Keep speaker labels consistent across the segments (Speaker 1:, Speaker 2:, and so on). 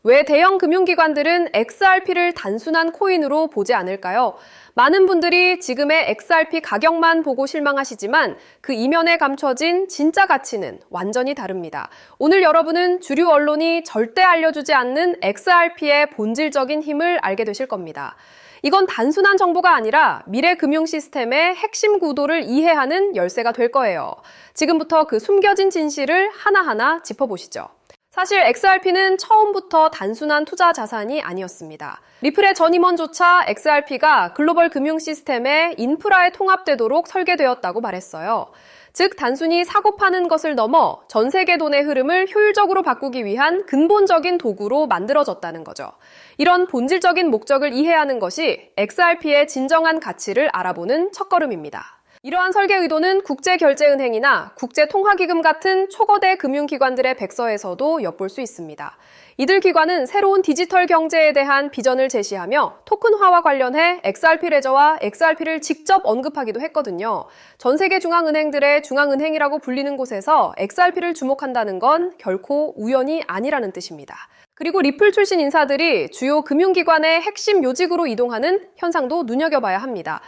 Speaker 1: 왜 대형 금융기관들은 XRP를 단순한 코인으로 보지 않을까요? 많은 분들이 지금의 XRP 가격만 보고 실망하시지만 그 이면에 감춰진 진짜 가치는 완전히 다릅니다. 오늘 여러분은 주류 언론이 절대 알려주지 않는 XRP의 본질적인 힘을 알게 되실 겁니다. 이건 단순한 정보가 아니라 미래 금융 시스템의 핵심 구도를 이해하는 열쇠가 될 거예요. 지금부터 그 숨겨진 진실을 하나하나 짚어보시죠. 사실 XRP는 처음부터 단순한 투자 자산이 아니었습니다. 리플의 전 임원조차 XRP가 글로벌 금융 시스템의 인프라에 통합되도록 설계되었다고 말했어요. 즉 단순히 사고 파는 것을 넘어 전 세계 돈의 흐름을 효율적으로 바꾸기 위한 근본적인 도구로 만들어졌다는 거죠. 이런 본질적인 목적을 이해하는 것이 XRP의 진정한 가치를 알아보는 첫걸음입니다. 이러한 설계 의도는 국제결제은행이나 국제통화기금 같은 초거대 금융기관들의 백서에서도 엿볼 수 있습니다. 이들 기관은 새로운 디지털 경제에 대한 비전을 제시하며 토큰화와 관련해 XRP 레저와 XRP를 직접 언급하기도 했거든요. 전 세계 중앙은행들의 중앙은행이라고 불리는 곳에서 XRP를 주목한다는 건 결코 우연이 아니라는 뜻입니다. 그리고 리플 출신 인사들이 주요 금융기관의 핵심 요직으로 이동하는 현상도 눈여겨봐야 합니다.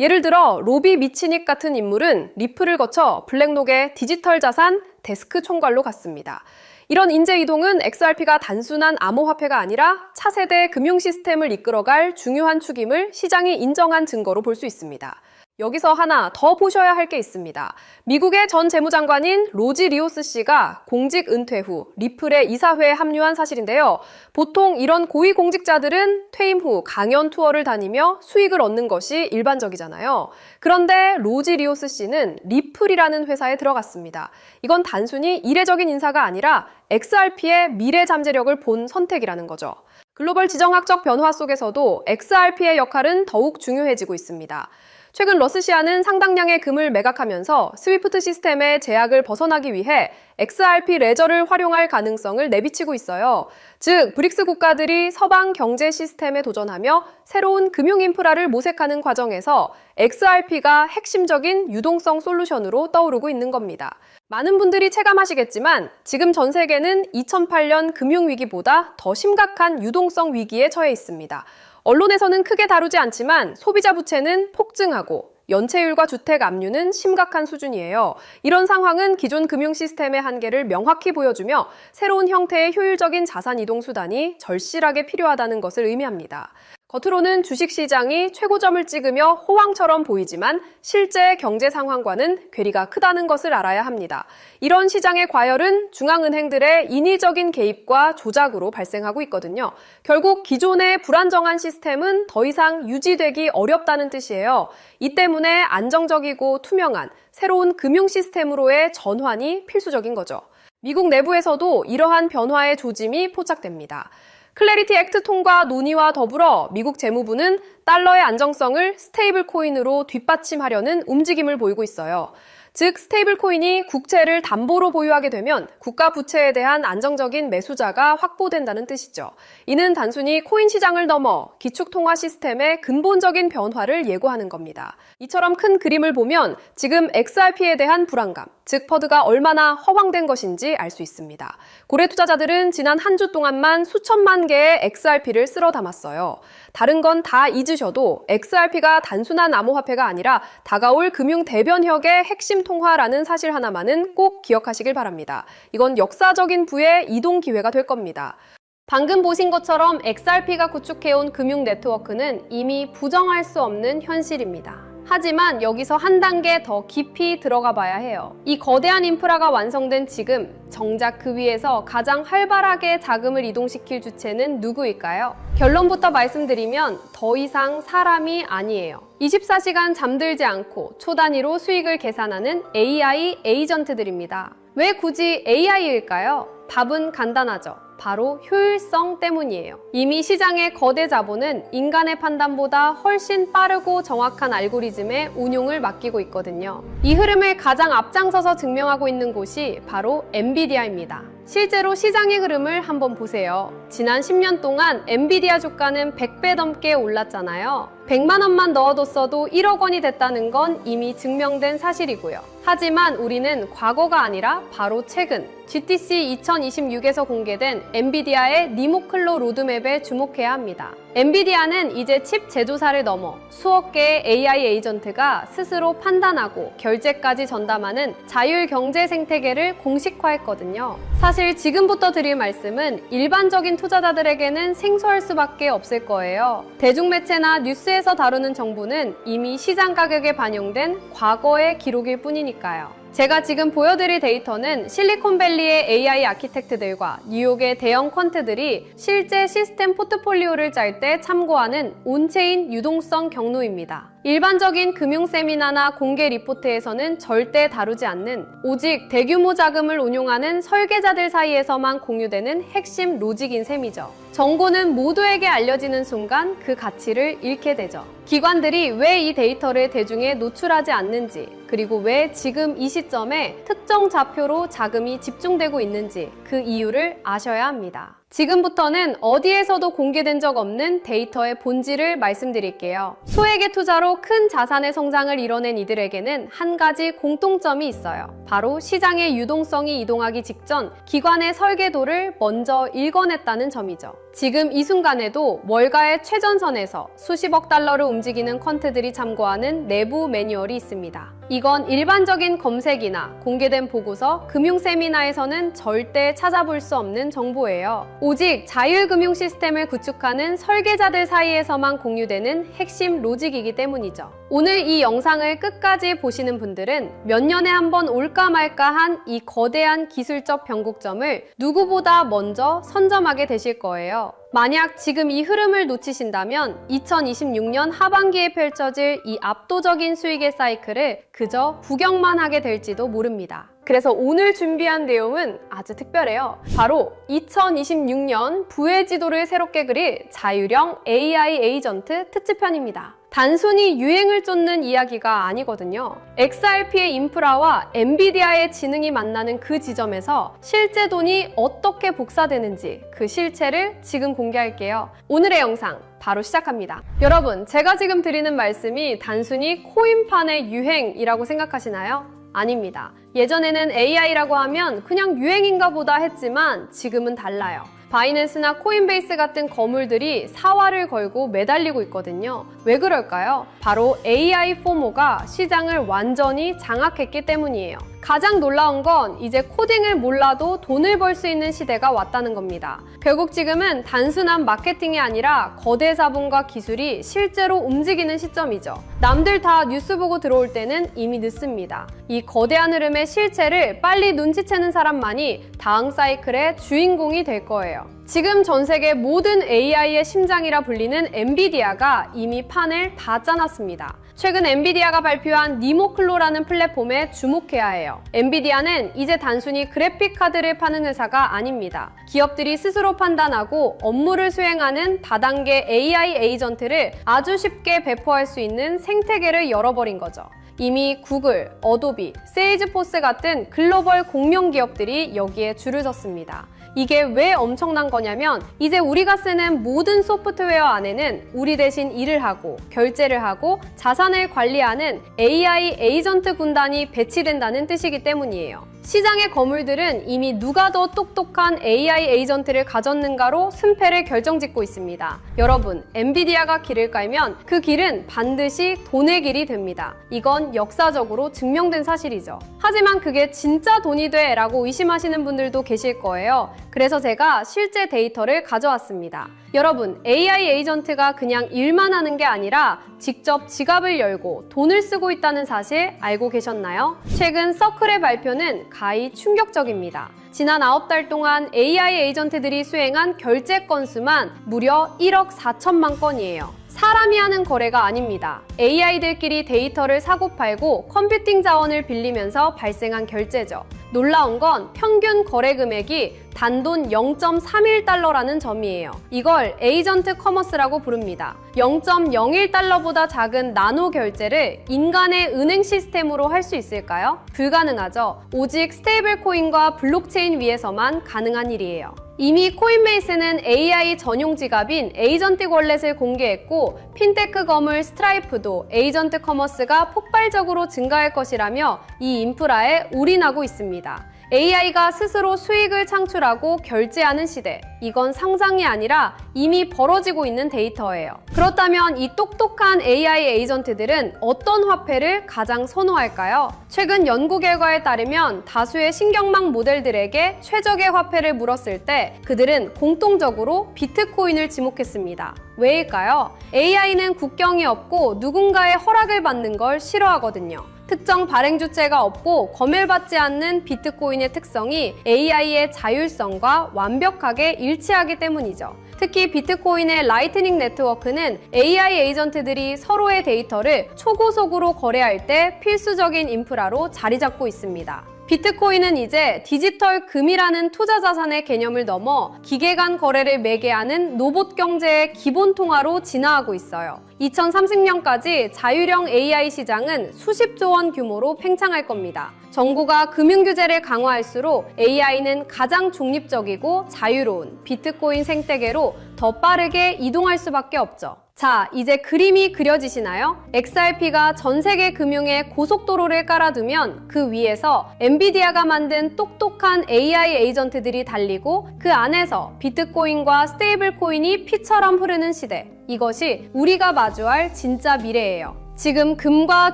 Speaker 1: 예를 들어 로비 미치닉 같은 인물은 리플을 거쳐 블랙록의 디지털 자산 데스크 총괄로 갔습니다. 이런 인재 이동은 XRP가 단순한 암호화폐가 아니라 차세대 금융 시스템을 이끌어갈 중요한 축임을 시장이 인정한 증거로 볼 수 있습니다. 여기서 하나 더 보셔야 할 게 있습니다. 미국의 전 재무장관인 로지 리오스 씨가 공직 은퇴 후 리플의 이사회에 합류한 사실인데요. 보통 이런 고위공직자들은 퇴임 후 강연 투어를 다니며 수익을 얻는 것이 일반적이잖아요. 그런데 로지 리오스 씨는 리플이라는 회사에 들어갔습니다. 이건 단순히 이례적인 인사가 아니라 XRP의 미래 잠재력을 본 선택이라는 거죠. 글로벌 지정학적 변화 속에서도 XRP의 역할은 더욱 중요해지고 있습니다. 최근 러시아는 상당량의 금을 매각하면서 스위프트 시스템의 제약을 벗어나기 위해 XRP 레저를 활용할 가능성을 내비치고 있어요. 즉, 브릭스 국가들이 서방 경제 시스템에 도전하며 새로운 금융 인프라를 모색하는 과정에서 XRP가 핵심적인 유동성 솔루션으로 떠오르고 있는 겁니다. 많은 분들이 체감하시겠지만 지금 전 세계는 2008년 금융위기보다 더 심각한 유동성 위기에 처해 있습니다. 언론에서는 크게 다루지 않지만 소비자 부채는 폭증하고 연체율과 주택 압류는 심각한 수준이에요. 이런 상황은 기존 금융 시스템의 한계를 명확히 보여주며 새로운 형태의 효율적인 자산 이동 수단이 절실하게 필요하다는 것을 의미합니다. 겉으로는 주식시장이 최고점을 찍으며 호황처럼 보이지만 실제 경제 상황과는 괴리가 크다는 것을 알아야 합니다. 이런 시장의 과열은 중앙은행들의 인위적인 개입과 조작으로 발생하고 있거든요. 결국 기존의 불안정한 시스템은 더 이상 유지되기 어렵다는 뜻이에요. 이 때문에 안정적이고 투명한 새로운 금융 시스템으로의 전환이 필수적인 거죠. 미국 내부에서도 이러한 변화의 조짐이 포착됩니다. 클래리티 액트 통과 논의와 더불어 미국 재무부는 달러의 안정성을 스테이블 코인으로 뒷받침하려는 움직임을 보이고 있어요. 즉, 스테이블 코인이 국채를 담보로 보유하게 되면 국가 부채에 대한 안정적인 매수자가 확보된다는 뜻이죠. 이는 단순히 코인 시장을 넘어 기축통화 시스템의 근본적인 변화를 예고하는 겁니다. 이처럼 큰 그림을 보면 지금 XRP에 대한 불안감, 즉 퍼드가 얼마나 허황된 것인지 알 수 있습니다. 고래 투자자들은 지난 한 주 동안만 수천만 개의 XRP를 쓸어 담았어요. 다른 건 다 잊으셔도 XRP가 단순한 암호화폐가 아니라 다가올 금융 대변혁의 핵심 통화라는 사실 하나만은 꼭 기억하시길 바랍니다. 이건 역사적인 부의 이동 기회가 될 겁니다. 방금 보신 것처럼 XRP가 구축해온 금융 네트워크는 이미 부정할 수 없는 현실입니다. 하지만 여기서 한 단계 더 깊이 들어가 봐야 해요. 이 거대한 인프라가 완성된 지금, 정작 그 위에서 가장 활발하게 자금을 이동시킬 주체는 누구일까요? 결론부터 말씀드리면 더 이상 사람이 아니에요. 24시간 잠들지 않고 초 단위로 수익을 계산하는 AI 에이전트들입니다. 왜 굳이 AI일까요? 답은 간단하죠. 바로 효율성 때문이에요. 이미 시장의 거대 자본은 인간의 판단보다 훨씬 빠르고 정확한 알고리즘의 운용을 맡기고 있거든요. 이 흐름을 가장 앞장서서 증명하고 있는 곳이 바로 엔비디아입니다. 실제로 시장의 흐름을 한번 보세요. 지난 10년 동안 엔비디아 주가는 100배 넘게 올랐잖아요. 100만 원만 넣어뒀어도 1억 원이 됐다는 건 이미 증명된 사실이고요. 하지만 우리는 과거가 아니라 바로 최근 GTC 2026에서 공개된 엔비디아의 니모클로 로드맵에 주목해야 합니다. 엔비디아는 이제 칩 제조사를 넘어 수억 개의 AI 에이전트가 스스로 판단하고 결제까지 전담하는 자율 경제 생태계를 공식화했거든요. 사실 지금부터 드릴 말씀은 일반적인 투자자들에게는 생소할 수밖에 없을 거예요. 대중매체나 뉴스에서 다루는 정보는 이미 시장 가격에 반영된 과거의 기록일 뿐이니까요. 제가 지금 보여드릴 데이터는 실리콘밸리의 AI 아키텍트들과 뉴욕의 대형 퀀트들이 실제 시스템 포트폴리오를 짤 때 참고하는 온체인 유동성 경로입니다. 일반적인 금융 세미나나 공개 리포트에서는 절대 다루지 않는 오직 대규모 자금을 운용하는 설계자들 사이에서만 공유되는 핵심 로직인 셈이죠. 정보는 모두에게 알려지는 순간 그 가치를 잃게 되죠. 기관들이 왜 이 데이터를 대중에 노출하지 않는지, 그리고 왜 지금 이 시점에 특정 좌표로 자금이 집중되고 있는지 그 이유를 아셔야 합니다. 지금부터는 어디에서도 공개된 적 없는 데이터의 본질을 말씀드릴게요. 소액의 투자로 큰 자산의 성장을 이뤄낸 이들에게는 한 가지 공통점이 있어요. 바로 시장의 유동성이 이동하기 직전 기관의 설계도를 먼저 읽어냈다는 점이죠. 지금 이 순간에도 월가의 최전선에서 수십억 달러를 움직이는 퀀트들이 참고하는 내부 매뉴얼이 있습니다. 이건 일반적인 검색이나 공개된 보고서, 금융 세미나에서는 절대 찾아볼 수 없는 정보예요. 오직 자율금융 시스템을 구축하는 설계자들 사이에서만 공유되는 핵심 로직이기 때문이죠. 오늘 이 영상을 끝까지 보시는 분들은 몇 년에 한 번 올까 말까 한 이 거대한 기술적 변곡점을 누구보다 먼저 선점하게 되실 거예요. 만약 지금 이 흐름을 놓치신다면 2026년 하반기에 펼쳐질 이 압도적인 수익의 사이클을 그저 구경만 하게 될지도 모릅니다. 그래서 오늘 준비한 내용은 아주 특별해요. 바로 2026년 부의 지도를 새롭게 그릴 자율형 AI 에이전트 특집편입니다. 단순히 유행을 쫓는 이야기가 아니거든요. XRP의 인프라와 엔비디아의 지능이 만나는 그 지점에서 실제 돈이 어떻게 복사되는지 그 실체를 지금 공개할게요. 오늘의 영상 바로 시작합니다. 여러분, 제가 지금 드리는 말씀이 단순히 코인판의 유행이라고 생각하시나요? 아닙니다. 예전에는 AI라고 하면 그냥 유행인가 보다 했지만 지금은 달라요. 바이낸스나 코인베이스 같은 거물들이 사활을 걸고 매달리고 있거든요. 왜 그럴까요? 바로 AI 포모가 시장을 완전히 장악했기 때문이에요. 가장 놀라운 건 이제 코딩을 몰라도 돈을 벌 수 있는 시대가 왔다는 겁니다. 결국 지금은 단순한 마케팅이 아니라 거대 자본과 기술이 실제로 움직이는 시점이죠. 남들 다 뉴스 보고 들어올 때는 이미 늦습니다. 이 거대한 흐름의 실체를 빨리 눈치채는 사람만이 다음 사이클의 주인공이 될 거예요. 지금 전 세계 모든 AI의 심장이라 불리는 엔비디아가 이미 판을 다 짜놨습니다. 최근 엔비디아가 발표한 니모클로라는 플랫폼에 주목해야 해요. 엔비디아는 이제 단순히 그래픽 카드를 파는 회사가 아닙니다. 기업들이 스스로 판단하고 업무를 수행하는 다단계 AI 에이전트를 아주 쉽게 배포할 수 있는 생태계를 열어버린 거죠. 이미 구글, 어도비, 세일즈포스 같은 글로벌 공룡 기업들이 여기에 줄을 섰습니다. 이게 왜 엄청난 거냐면 이제 우리가 쓰는 모든 소프트웨어 안에는 우리 대신 일을 하고 결제를 하고 자산을 관리하는 AI 에이전트 군단이 배치된다는 뜻이기 때문이에요. 시장의 거물들은 이미 누가 더 똑똑한 AI 에이전트를 가졌는가로 승패를 결정짓고 있습니다. 여러분, 엔비디아가 길을 깔면 그 길은 반드시 돈의 길이 됩니다. 이건 역사적으로 증명된 사실이죠. 하지만 그게 진짜 돈이 돼? 라고 의심하시는 분들도 계실 거예요. 그래서 제가 실제 데이터를 가져왔습니다. 여러분, AI 에이전트가 그냥 일만 하는 게 아니라 직접 지갑을 열고 돈을 쓰고 있다는 사실 알고 계셨나요? 최근 서클의 발표는 가히 충격적입니다. 지난 9달 동안 AI 에이전트들이 수행한 결제 건수만 무려 1억 4천만 건이에요. 사람이 하는 거래가 아닙니다. AI들끼리 데이터를 사고팔고 컴퓨팅 자원을 빌리면서 발생한 결제죠. 놀라운 건 평균 거래 금액이 단돈 0.31달러라는 점이에요. 이걸 에이전트 커머스라고 부릅니다. 0.01달러보다 작은 나노 결제를 인간의 은행 시스템으로 할 수 있을까요? 불가능하죠. 오직 스테이블 코인과 블록체인 위에서만 가능한 일이에요. 이미 코인베이스는 AI 전용 지갑인 에이전틱 월렛을 공개했고 핀테크 거물 스트라이프도 에이전트 커머스가 폭발적으로 증가할 것이라며 이 인프라에 올인하고 있습니다. AI가 스스로 수익을 창출하고 결제하는 시대. 이건 상상이 아니라 이미 벌어지고 있는 데이터예요. 그렇다면 이 똑똑한 AI 에이전트들은 어떤 화폐를 가장 선호할까요? 최근 연구 결과에 따르면 다수의 신경망 모델들에게 최적의 화폐를 물었을 때 그들은 공통적으로 비트코인을 지목했습니다. 왜일까요? AI는 국경이 없고 누군가의 허락을 받는 걸 싫어하거든요. 특정 발행 주체가 없고 검열받지 않는 비트코인의 특성이 AI의 자율성과 완벽하게 일치하기 때문이죠. 특히 비트코인의 라이트닝 네트워크는 AI 에이전트들이 서로의 데이터를 초고속으로 거래할 때 필수적인 인프라로 자리 잡고 있습니다. 비트코인은 이제 디지털 금이라는 투자 자산의 개념을 넘어 기계 간 거래를 매개하는 로봇 경제의 기본 통화로 진화하고 있어요. 2030년까지 자율형 AI 시장은 수십조 원 규모로 팽창할 겁니다. 정부가 금융 규제를 강화할수록 AI는 가장 중립적이고 자유로운 비트코인 생태계로 더 빠르게 이동할 수밖에 없죠. 자, 이제 그림이 그려지시나요? XRP가 전 세계 금융에 고속도로를 깔아두면 그 위에서 엔비디아가 만든 똑똑한 AI 에이전트들이 달리고 그 안에서 비트코인과 스테이블 코인이 피처럼 흐르는 시대. 이것이 우리가 마주할 진짜 미래예요. 지금 금과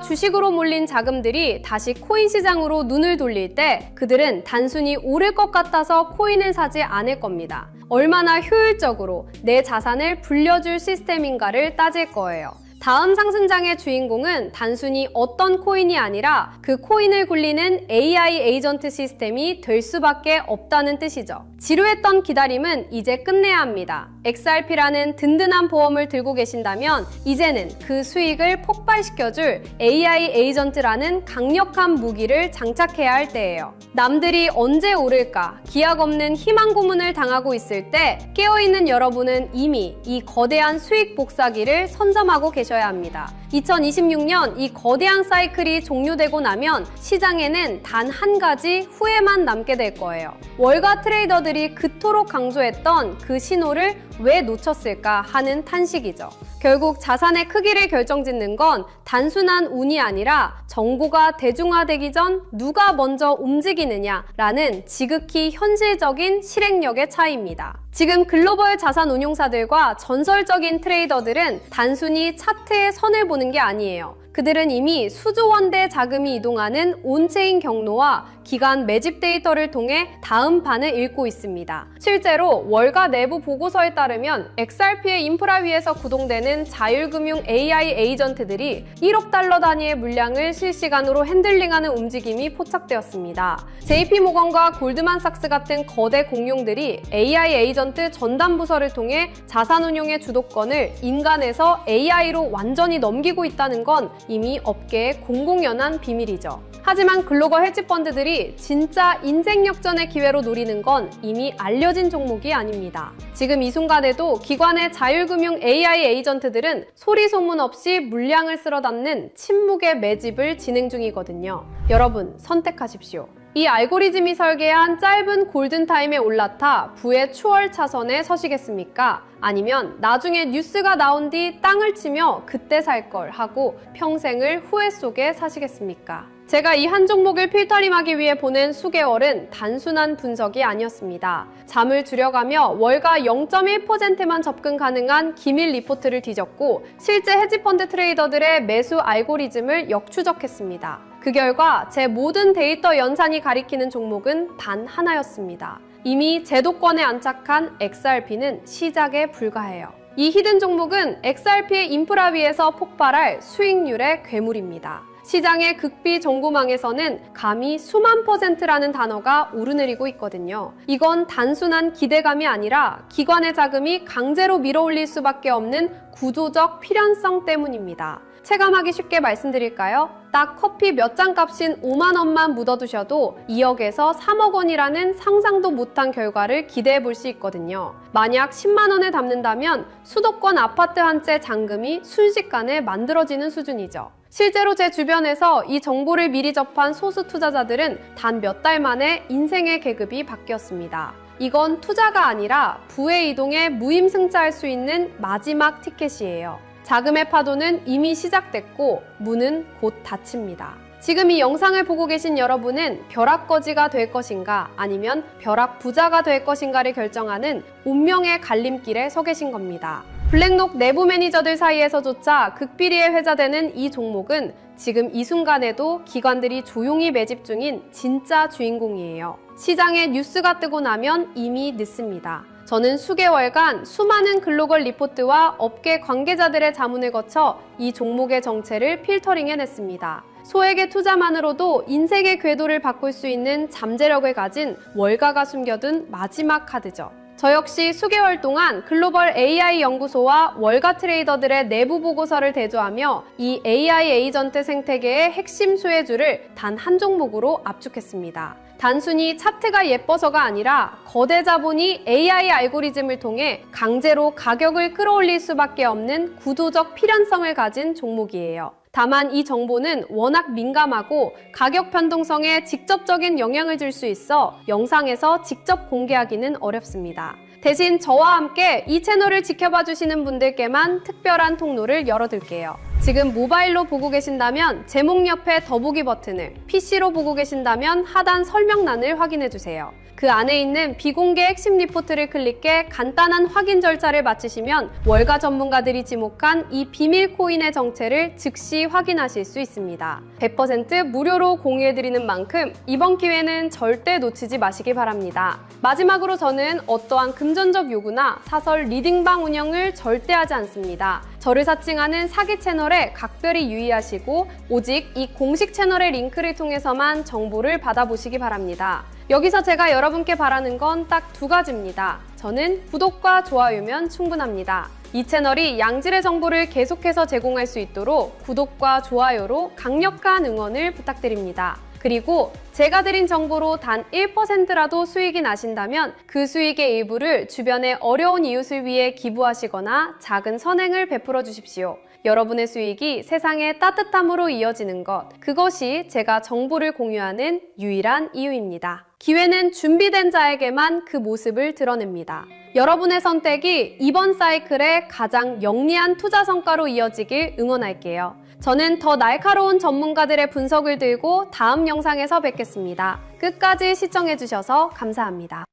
Speaker 1: 주식으로 몰린 자금들이 다시 코인 시장으로 눈을 돌릴 때 그들은 단순히 오를 것 같아서 코인을 사지 않을 겁니다. 얼마나 효율적으로 내 자산을 불려줄 시스템인가를 따질 거예요. 다음 상승장의 주인공은 단순히 어떤 코인이 아니라 그 코인을 굴리는 AI 에이전트 시스템이 될 수밖에 없다는 뜻이죠. 지루했던 기다림은 이제 끝내야 합니다. XRP라는 든든한 보험을 들고 계신다면 이제는 그 수익을 폭발시켜줄 AI 에이전트라는 강력한 무기를 장착해야 할 때예요. 남들이 언제 오를까 기약 없는 희망 고문을 당하고 있을 때 깨어있는 여러분은 이미 이 거대한 수익 복사기를 선점하고 계셔야 합니다. 2026년 이 거대한 사이클이 종료되고 나면 시장에는 단 한 가지 후회만 남게 될 거예요. 월가 트레이더들이 그토록 강조했던 그 신호를 왜 놓쳤을까 하는 탄식이죠. 결국 자산의 크기를 결정짓는 건 단순한 운이 아니라 정보가 대중화되기 전 누가 먼저 움직이느냐라는 지극히 현실적인 실행력의 차이입니다. 지금 글로벌 자산 운용사들과 전설적인 트레이더들은 단순히 차트의 선을 보는 게 아니에요. 그들은 이미 수조 원대 자금이 이동하는 온체인 경로와 기간 매집 데이터를 통해 다음 판을 읽고 있습니다. 실제로 월가 내부 보고서에 따르면 XRP의 인프라 위에서 구동되는 자율금융 AI 에이전트들이 1억 달러 단위의 물량을 실시간으로 핸들링하는 움직임이 포착되었습니다. JP모건과 골드만삭스 같은 거대 공룡들이 AI 에이전트 전담 부서를 통해 자산 운용의 주도권을 인간에서 AI로 완전히 넘기고 있다는 건 이미 업계의 공공연한 비밀이죠. 하지만 글로벌 헤지펀드들이 진짜 인생 역전의 기회로 노리는 건 이미 알려진 종목이 아닙니다. 지금 이 순간에도 기관의 자율금융 AI 에이전트들은 소리 소문 없이 물량을 쓸어 담는 침묵의 매집을 진행 중이거든요. 여러분, 선택하십시오. 이 알고리즘이 설계한 짧은 골든타임에 올라타 부의 추월 차선에 서시겠습니까? 아니면 나중에 뉴스가 나온 뒤 땅을 치며 그때 살 걸 하고 평생을 후회 속에 사시겠습니까? 제가 이 한 종목을 필터링하기 위해 보낸 수개월은 단순한 분석이 아니었습니다. 잠을 줄여가며 월가 0.1%만 접근 가능한 기밀 리포트를 뒤졌고 실제 헤지펀드 트레이더들의 매수 알고리즘을 역추적했습니다. 그 결과 제 모든 데이터 연산이 가리키는 종목은 단 하나였습니다. 이미 제도권에 안착한 XRP는 시작에 불과해요. 이 히든 종목은 XRP의 인프라 위에서 폭발할 수익률의 괴물입니다. 시장의 극비 정보망에서는 감히 수만 %라는 단어가 오르내리고 있거든요. 이건 단순한 기대감이 아니라 기관의 자금이 강제로 밀어올릴 수밖에 없는 구조적 필연성 때문입니다. 체감하기 쉽게 말씀드릴까요? 딱 커피 몇 잔 값인 5만 원만 묻어두셔도 2억에서 3억 원이라는 상상도 못한 결과를 기대해 볼 수 있거든요. 만약 10만 원을 담는다면 수도권 아파트 한 채 잔금이 순식간에 만들어지는 수준이죠. 실제로 제 주변에서 이 정보를 미리 접한 소수 투자자들은 단 몇 달 만에 인생의 계급이 바뀌었습니다. 이건 투자가 아니라 부의 이동에 무임승차할 수 있는 마지막 티켓이에요. 자금의 파도는 이미 시작됐고 문은 곧 닫힙니다. 지금 이 영상을 보고 계신 여러분은 벼락거지가 될 것인가 아니면 벼락부자가 될 것인가를 결정하는 운명의 갈림길에 서 계신 겁니다. 블랙록 내부 매니저들 사이에서조차 극비리에 회자되는 이 종목은 지금 이 순간에도 기관들이 조용히 매집 중인 진짜 주인공이에요. 시장에 뉴스가 뜨고 나면 이미 늦습니다. 저는 수개월간 수많은 글로벌 리포트와 업계 관계자들의 자문을 거쳐 이 종목의 정체를 필터링해냈습니다. 소액의 투자만으로도 인생의 궤도를 바꿀 수 있는 잠재력을 가진 월가가 숨겨둔 마지막 카드죠. 저 역시 수개월 동안 글로벌 AI 연구소와 월가 트레이더들의 내부 보고서를 대조하며 이 AI 에이전트 생태계의 핵심 수혜주를 단 한 종목으로 압축했습니다. 단순히 차트가 예뻐서가 아니라 거대 자본이 AI 알고리즘을 통해 강제로 가격을 끌어올릴 수밖에 없는 구조적 필연성을 가진 종목이에요. 다만 이 정보는 워낙 민감하고 가격 변동성에 직접적인 영향을 줄 수 있어 영상에서 직접 공개하기는 어렵습니다. 대신 저와 함께 이 채널을 지켜봐 주시는 분들께만 특별한 통로를 열어둘게요. 지금 모바일로 보고 계신다면 제목 옆에 더보기 버튼을, PC로 보고 계신다면 하단 설명란을 확인해주세요. 그 안에 있는 비공개 핵심 리포트를 클릭해 간단한 확인 절차를 마치시면 월가 전문가들이 지목한 이 비밀 코인의 정체를 즉시 확인하실 수 있습니다. 100% 무료로 공유해드리는 만큼 이번 기회는 절대 놓치지 마시기 바랍니다. 마지막으로 저는 어떠한 금전적 요구나 사설 리딩방 운영을 절대 하지 않습니다. 저를 사칭하는 사기 채널에 각별히 유의하시고 오직 이 공식 채널의 링크를 통해서만 정보를 받아보시기 바랍니다. 여기서 제가 여러분께 바라는 건 딱 두 가지입니다. 저는 구독과 좋아요면 충분합니다. 이 채널이 양질의 정보를 계속해서 제공할 수 있도록 구독과 좋아요로 강력한 응원을 부탁드립니다. 그리고 제가 드린 정보로 단 1%라도 수익이 나신다면 그 수익의 일부를 주변의 어려운 이웃을 위해 기부하시거나 작은 선행을 베풀어 주십시오. 여러분의 수익이 세상의 따뜻함으로 이어지는 것, 그것이 제가 정보를 공유하는 유일한 이유입니다. 기회는 준비된 자에게만 그 모습을 드러냅니다. 여러분의 선택이 이번 사이클의 가장 영리한 투자 성과로 이어지길 응원할게요. 저는 더 날카로운 전문가들의 분석을 들고 다음 영상에서 뵙겠습니다. 끝까지 시청해주셔서 감사합니다.